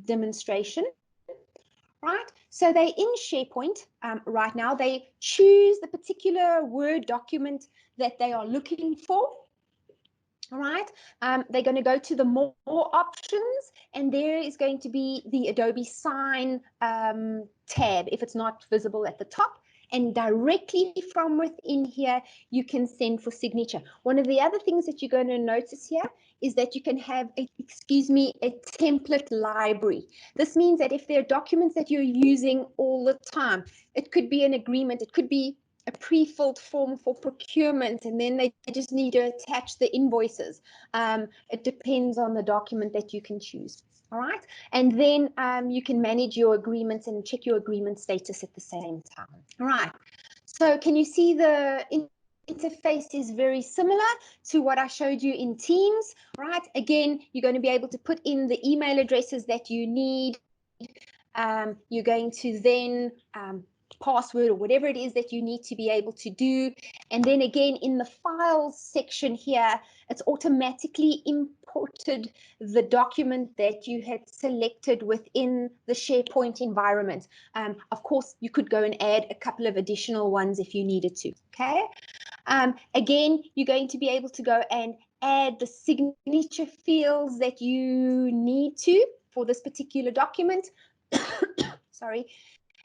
demonstration. Right, so they're in SharePoint right now. They choose the particular Word document that they are looking for. All right, they're going to go to the more options, and there is going to be the Adobe Sign tab if it's not visible at the top. And directly from within here, you can send for signature. One of the other things that you're going to notice here is that you can have, a template library. This means that if there are documents that you're using all the time, it could be an agreement, it could be a pre-filled form for procurement, and then they just need to attach the invoices. It depends on the document that you can choose. All right, and then you can manage your agreements and check your agreement status at the same time. All right, so can you see the interface is very similar to what I showed you in Teams, right? Again, you're going to be able to put in the email addresses that you need. You're going to then password or whatever it is that you need to be able to do. And then again, in the files section here, it's automatically imported the document that you had selected within the SharePoint environment. Of course, you could go and add a couple of additional ones if you needed to, okay? Again, you're going to be able to go and add the signature fields that you need to for this particular document. Sorry.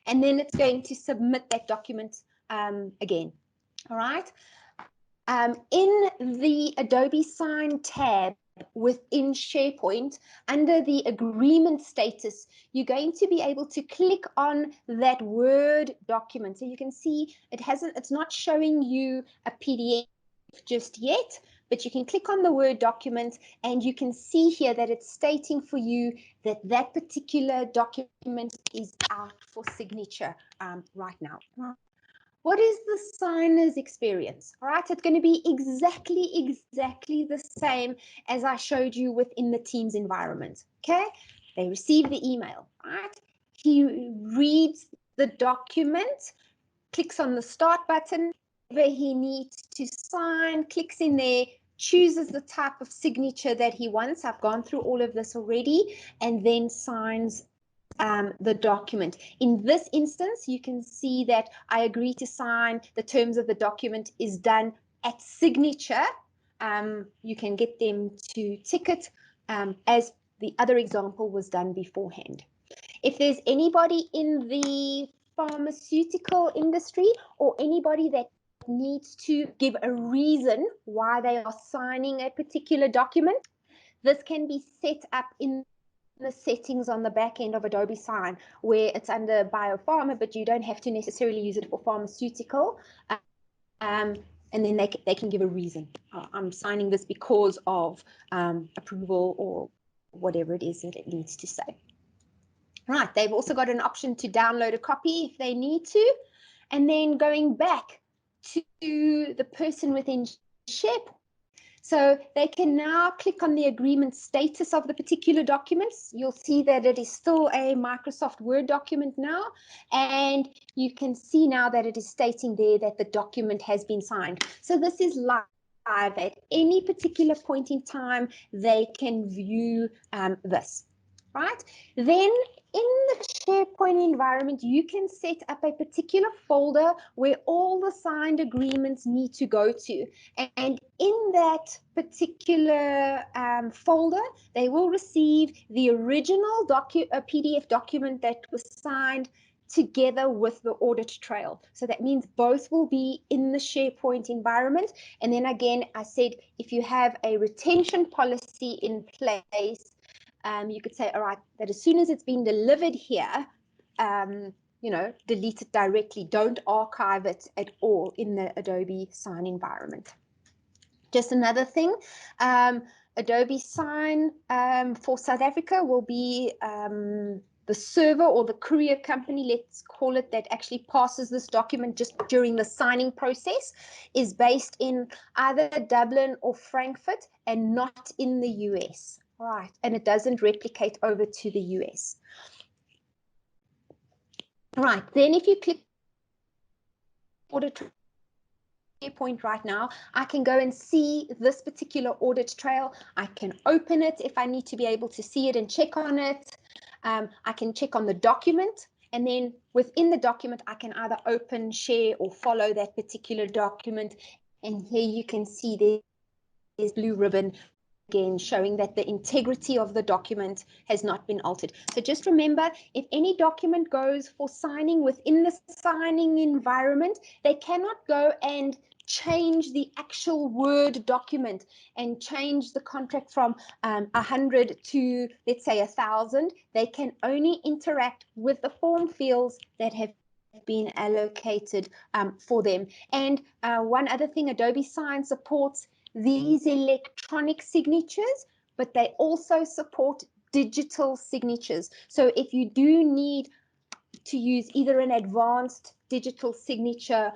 And then it's going to submit that document again. All right. In the Adobe Sign tab within SharePoint, under the agreement status, you're going to be able to click on that Word document. So you can see it's not showing you a PDF just yet, but you can click on the Word document and you can see here that it's stating for you that that particular document is out for signature right now. What is the signer's experience? All right, it's going to be exactly the same as I showed you within the Teams environment. Okay, they receive the email, right? He reads the document, clicks on the start button, whatever he needs to sign, clicks in there, chooses the type of signature that he wants. I've gone through all of this already, and then signs the document. In this instance, you can see that I agree to sign. The terms of the document is done at signature. You can get them to tick it as the other example was done beforehand. If there's anybody in the pharmaceutical industry or anybody that needs to give a reason why they are signing a particular document, this can be set up in the settings on the back end of Adobe Sign, where it's under biopharma, but you don't have to necessarily use it for pharmaceutical. And then they can give a reason. I'm signing this because of approval or whatever it is that it needs to say. Right, they've also got an option to download a copy if they need to. And then going back to the person within SharePoint. So they can now click on the agreement status of the particular documents. You'll see that it is still a Microsoft Word document now, and you can see now that it is stating there that the document has been signed. So this is live. At any particular point in time, they can view this, right? Then in the SharePoint environment, you can set up a particular folder where all the signed agreements need to go to. And in that particular folder, they will receive the original PDF document that was signed together with the audit trail. So that means both will be in the SharePoint environment. And then again, I said, if you have a retention policy in place, you could say, all right, that as soon as it's been delivered here, you know, delete it directly. Don't archive it at all in the Adobe Sign environment. Just another thing, Adobe Sign for South Africa will be the server or the courier company, let's call it, that actually passes this document just during the signing process is based in either Dublin or Frankfurt and not in the US. Right, and it doesn't replicate over to the US. Right, then if you click audit SharePoint right now, I can go and see this particular audit trail. I can open it if I need to be able to see it and check on it. I can check on the document, and then within the document, I can either open, share, or follow that particular document. And here you can see there's blue ribbon again showing that the integrity of the document has not been altered. So just remember, if any document goes for signing within the signing environment, they cannot go and change the actual Word document and change the contract from 100 to, let's say, 1,000. They can only interact with the form fields that have been allocated for them. And one other thing, Adobe Sign supports these electronic signatures, but they also support digital signatures. So if you do need to use either an advanced digital signature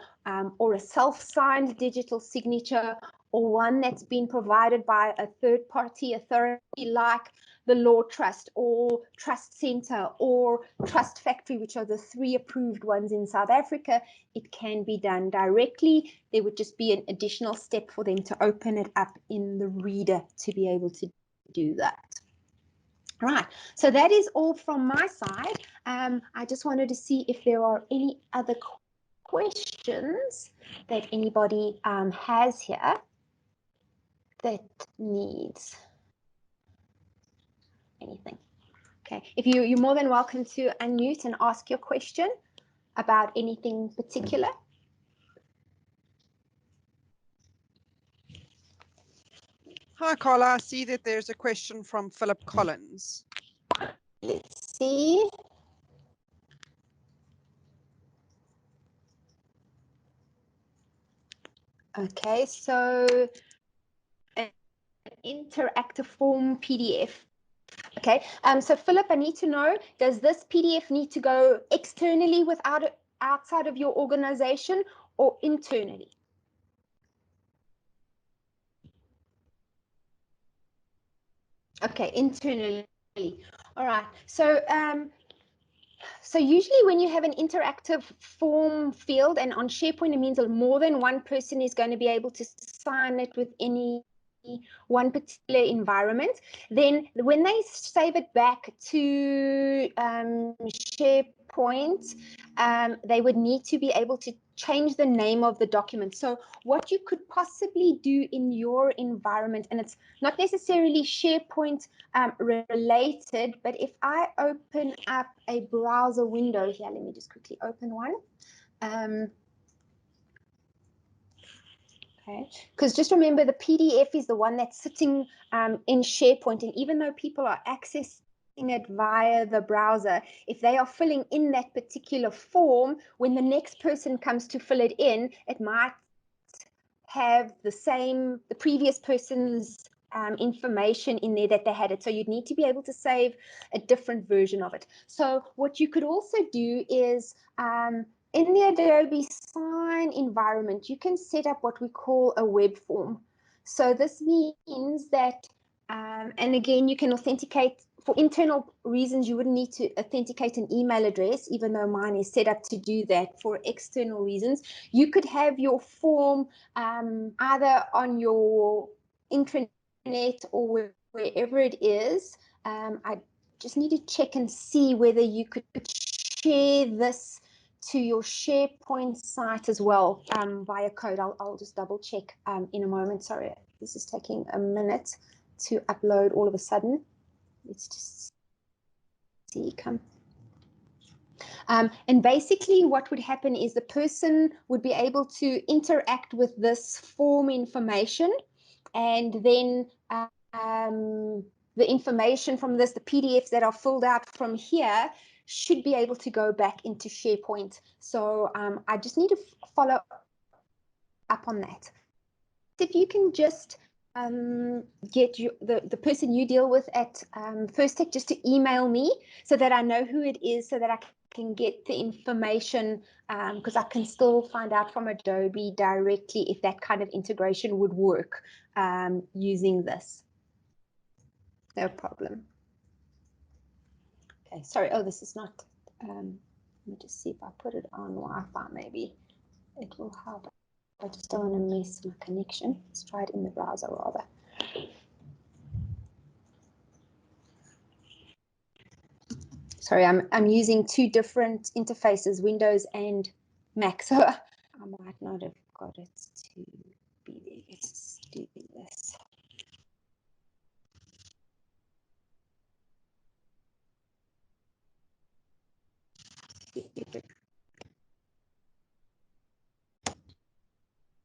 or a self-signed digital signature, or one that's been provided by a third-party authority like the Law Trust or Trust Center or Trust Factory, which are the 3 approved ones in South Africa, it can be done directly. There would just be an additional step for them to open it up in the reader to be able to do that. Right, so that is all from my side. I just wanted to see if there are any other questions that anybody has here that needs anything. Okay, if you're more than welcome to unmute and ask your question about anything particular. Hi, Carla. I see that there's a question from Philip Collins. Let's see. Okay, so an interactive form PDF. Okay, so Philip, I need to know, does this PDF need to go externally outside of your organization or internally? Okay, internally. All right. So so usually when you have an interactive form field, and on SharePoint, it means that more than one person is going to be able to sign it with any one particular environment. Then when they save it back to SharePoint, they would need to be able to change the name of the document. So what you could possibly do in your environment, and it's not necessarily SharePoint related, but if I open up a browser window here, let me just quickly open one. Okay, because just remember, the PDF is the one that's sitting in SharePoint, and even though people are accessing it via the browser, if they are filling in that particular form, when the next person comes to fill it in, it might have the previous person's information in there that they had it. So you'd need to be able to save a different version of it. So what you could also do is in the Adobe Sign environment, you can set up what we call a web form. So this means that, and again, you can authenticate for internal reasons. You wouldn't need to authenticate an email address, even though mine is set up to do that. For external reasons, you could have your form either on your intranet or wherever it is. I just need to check and see whether you could share this to your SharePoint site as well via code. I'll just double check in a moment. Sorry, this is taking a minute to upload all of a sudden. Let's just see. And basically what would happen is the person would be able to interact with this form information, and then the information from this, the PDFs that are filled out from here, should be able to go back into SharePoint. So I just need to follow up on that. If you can just get the person you deal with at First Tech just to email me so that I know who it is, so that I can get the information, because I can still find out from Adobe directly if that kind of integration would work using this. No problem. Okay, sorry. Oh, this is not. Let me just see if I put it on Wi-Fi. Maybe it will help. I just don't want to miss my connection. Let's try it in the browser rather. Sorry, I'm using two different interfaces, Windows and Mac, so I might not have got it to be there. Let's do this.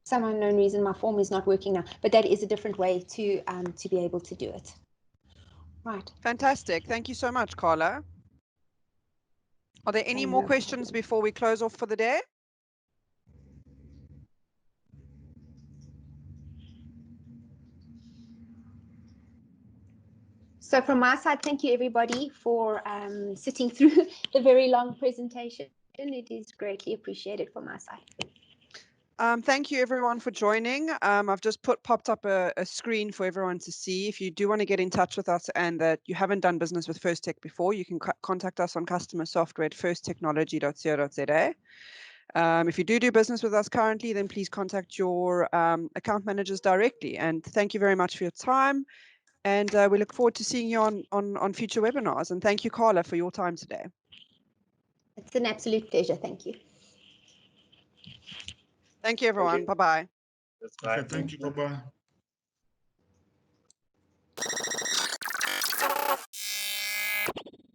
Some unknown reason my form is not working now, but that is a different way to be able to do it. Right. Fantastic. Thank you so much, Carla. Are there any more questions before we close off for the day? So from my side, thank you everybody for sitting through the very long presentation. It is greatly appreciated from my side. Thank you everyone for joining. I've just popped up a screen for everyone to see. If you do want to get in touch with us and that you haven't done business with First Tech before, you can contact us on customer software at firsttechnology.co.za. If you do business with us currently, then please contact your account managers directly. And thank you very much for your time. And we look forward to seeing you on future webinars. And thank you, Carla, for your time today. It's an absolute pleasure. Thank you. Thank you, everyone. Bye-bye. Bye. Okay, thank you. Bye-bye.